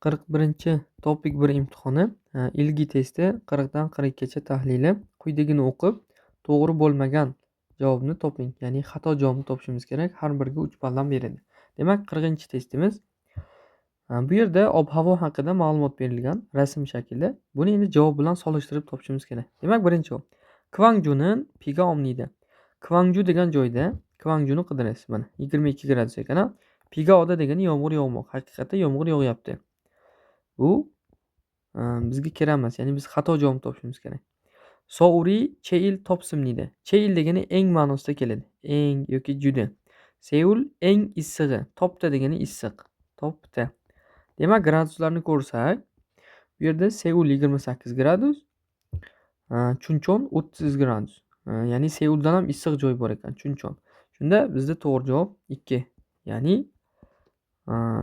41 topik 1 imtihoni ilgi testi 40 dan 42 gacha tahlili quyidagini o'qib to'g'ri bo'lmagan javobni toping. Ya'ni xato javobni topishimiz kerak. Har biriga 3 balldan beradi. Demak, 40-testimiz. Bu yerda ob-havo haqida ma'lumot berilgan rasm shaklida. Buni endi javob bilan solishtirib topishimiz kerak. Demak, birinchi javob. Kvangjuning piga omnida. Kvangju degan joyda Kvangjuni qidirasiz. Mana 22 gradus ekan. Piga oda degani yomg'ir yog'moq. Haqiqatda yomg'ir yog'yapti. Bu bizga kerak emas. Ya'ni biz xato javobni topishimiz kerak. Souri cheil topsimnida. Cheil degani eng ma'nosida keladi. Eng yoki juda. Seul eng issig'i. Topta degani issiq. Topta. Demak, graduslarni ko'rsak, bu yerda Seul 28 gradus, Chunchon 30 gradus. Ya'ni Seuldan ham issiq joy bor ekan, Chunchon. Shunda bizda to'g'ri javob 2. Ya'ni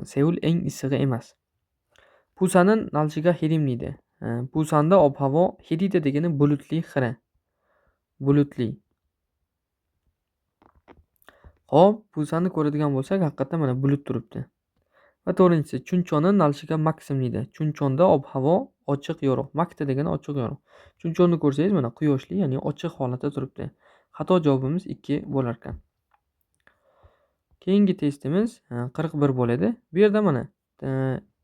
Seul eng issig'i emas. Pusanın nalchiga hirimliydi. Pusanda ob-havo hirida degani bulutli xira. Bulutli. Hop, Pusani ko'radigan bo'lsak, haqiqatdan mana bulut turibdi. Va to'rtinchisi, Chunchonni nalchiga maksimliydi. Chunchonda ob-havo ochiq yorug'. Makta degani ochiq yorug'. Chunchonni ko'rsangiz mana quyoshli, ya'ni ochiq holatda turibdi. Xato javobimiz 2 bo'lar ekan. Keyingi testimiz 41 bo'ladi. Bu yerda mana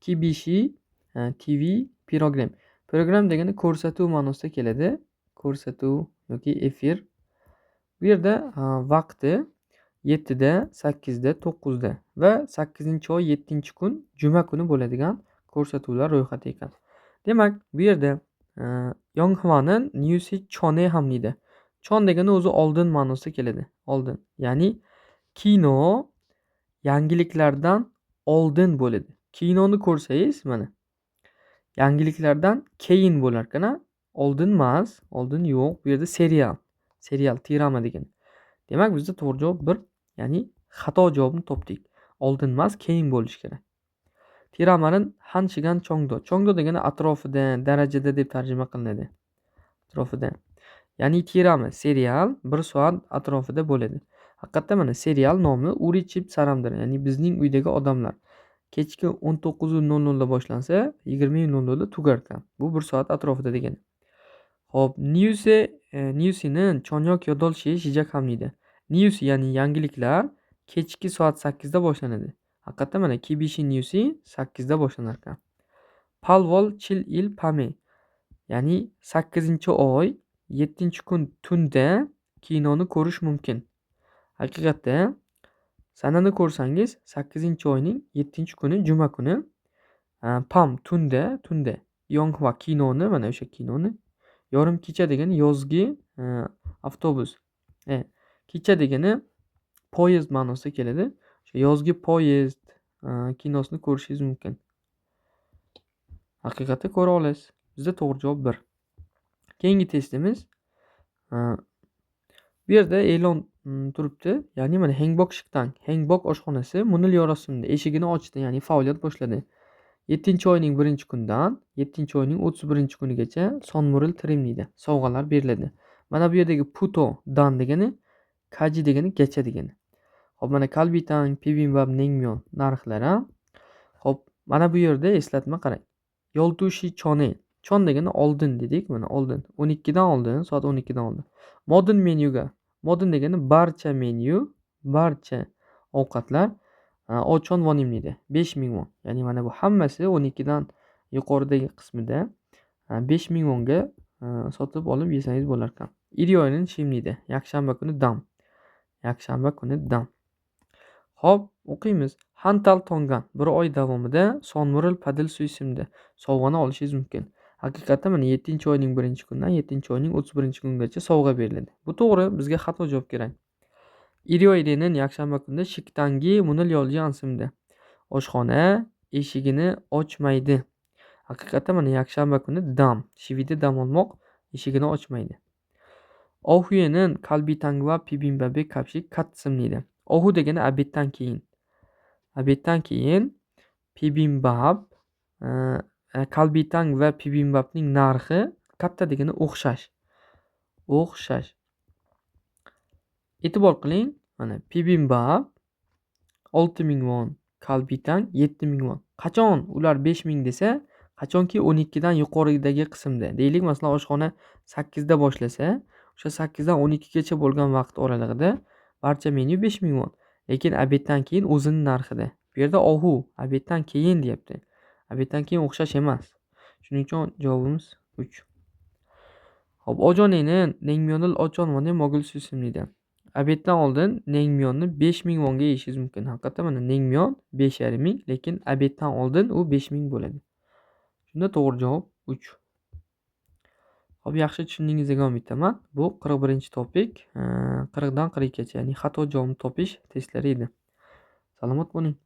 Kibishi TV program. Program degani ko'rsatuv ma'nosida keladi. Ko'rsatuv yoki efir. Bu yerda vaqti 7 da, 8 da, 9 da va 8-oy 7-kun juma kuni bo'ladigan ko'rsatuvlar ro'yxati ekan. Demak, bu yerda Yonghwaning Newsi Chone hamnida. Chon degani o'zi oldin ma'nosida keladi. Oldin. Ya'ni kino yangiliklardan oldin bo'ladi. Kinoni ko'rsangiz mana yangiliklardan keyin bo'lar ekan. Oldin emas, oldin yo'q. Bu yerda serial, tirama degan. Demak, bizda to'g'ri javob 1, ya'ni xato javobni topdik. Oldin emas, keyin bo'lishi kerak. Tiramaning hanshigan chongdo. Chongdo degani atrofida, darajada deb tarjima qilinadi. Atrofida. Ya'ni tirama serial 1 soat atrofida bo'ladi. Haqiqatda mana serial nomi Uri Chip Saramdir. Ya'ni bizning uydagi odamlar. Kechki 19:00 da boshlansa, 20:00 da tugar ekan. Bu 1 soat atrofida degani. Xo'p, Newsining chonyok yodolshi shijak hamnida. News ya'ni yangiliklar kechki soat 8 da boshlanadi. Haqiqatda mana Kibishi Newsi 8 da boshlanar ekan. Palvol chil il pame. Ya'ni 8-oy 7-kun tunda kinoni ko'rish mumkin. Haqiqatda sanani ko'rsangiz 8-oyning 7-kuni juma kuni pam tunda Yonghwa kinoni, mana o'sha kinoni yorim kecha degani yozgi avtobus. Kecha degani poyezd ma'nosida keladi. O'sha yozgi poyezd kinosini ko'rishingiz mumkin. Haqiqatda ko'ra olasiz. Bizda to'g'ri javob 1. Keyingi testimiz bu yerda e'lon turibdi. Ya'ni mana Hengbok Shiktang, Hengbok oshxonasi Munil Yorasimda eshigini ochdi, ya'ni faoliyat boshladi. 7-oyning 1-kundan 7-oyning 31-kunigacha Sonmuril Trimnida sovg'alar beriladi. Mana bu yerdagi puto dan degani kaji degani gacha degani. Xo'p, mana Kalbitang, Bibimbap, Naengmyeon narxlari. Xo'p, mana bu yerda eslatma qarang. Yoltushi Chone. Chon degani oldin dedik, mana oldin. 12 dan oldin, soat 12 dan oldin. Modern menyuga. Modern degani barcha menyu, barcha ovqatlar ochon vonimnida 5000 won. Ya'ni mana bu hammasi 12 dan yuqoridagi qismida 5000 wonga sotib olib yesangiz bo'lar ekan. Iryoyning shimnida. Yakshanba kuni dam. Yakshanba kuni dam. Xo'p, o'qiymiz. Hantal Tongan 1 oy davomida Sonmuril Padil Suysimda sovg'ani olishingiz mumkin. Haqiqatda mana 7-oyning 1-kundan 7-oyning 31-kungacha sovg'a beriladi. Bu to'g'ri, bizga xato javob kerak. Iryoyning yakshanba kunida Shiktangi Munil Yolji ansimda oshxona eshigini ochmaydi. Haqiqatda mana yakshanba kuni dam, shivida dam olmoq eshigini ochmaydi. Ohuyening Kalbitang va Bibimbabe kapshi katsimnida. Ohu degani obeddan keyin. Obeddan keyin bibimbap, kalbitang va bibimbapning narxi katta degani o'xshash. O'xshash. E'tibor qiling, mana bibimbap 6000 won, Kalbitang 7000 won. Qachon ular 5000 desa, qachonki 12 dan yuqoridagi qismda. Deylik, masalan, oshxona 8 da boshlasa, o'sha 8 dan 12 gacha bo'lgan vaqt oralig'ida barcha menyu 5000 won. Lekin obeddan keyin o'zining narxida. Bu yerda ohu, obeddan keyin deyapti. Obeddan keyin o'xshash emas. Shuning uchun javobimiz 3. Hop, ojonenin naengmyeon을 ochon won에 먹을 수 있습니다. Obeddan oldin naengmyeonni 5000 wonga yeyishingiz mumkin. Haqiqatda mana naengmyeon 5,5 ming, lekin obeddan oldin u 5000 bo'ladi. Shunda to'g'ri javob 3. Hop, yaxshi tushundingiz degan umiddaman. Bu 41-topik, 40 dan 42gacha, ya'ni xato javobni topish testlari edi. Salomat bo'ling.